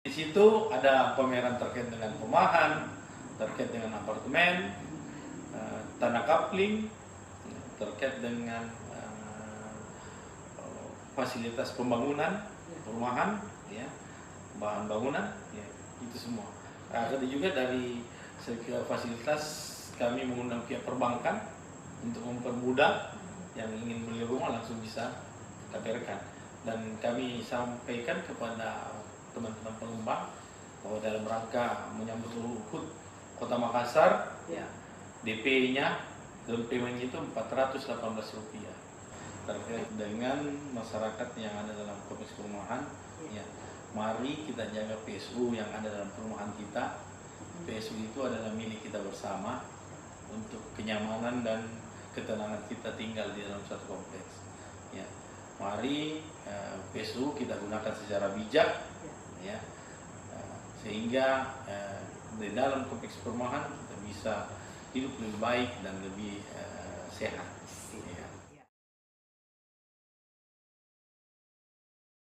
Di situ ada pameran terkait dengan perumahan, terkait dengan apartemen, tanah kapling, terkait dengan fasilitas pembangunan, perumahan, ya, bahan bangunan, ya, itu semua. Ada juga dari segi fasilitas kami mengundang pihak perbankan untuk mempermudah yang ingin beli rumah langsung bisa KPR-kan. Dan kami sampaikan kepada teman-teman pengembang bahwa dalam rangka menyambut HUT Kota Makassar, ya, DP-nya dalam payment itu Rp418 terkait dengan masyarakat yang ada dalam kompleks perumahan. Ya, mari kita jaga PSU yang ada dalam perumahan kita. PSU itu adalah milik kita bersama untuk kenyamanan dan ketenangan kita tinggal di dalam suatu kompleks. Ya, mari PSU kita gunakan secara bijak, ya, sehingga di dalam kompleks perumahan kita bisa hidup lebih baik dan lebih sehat. Ya.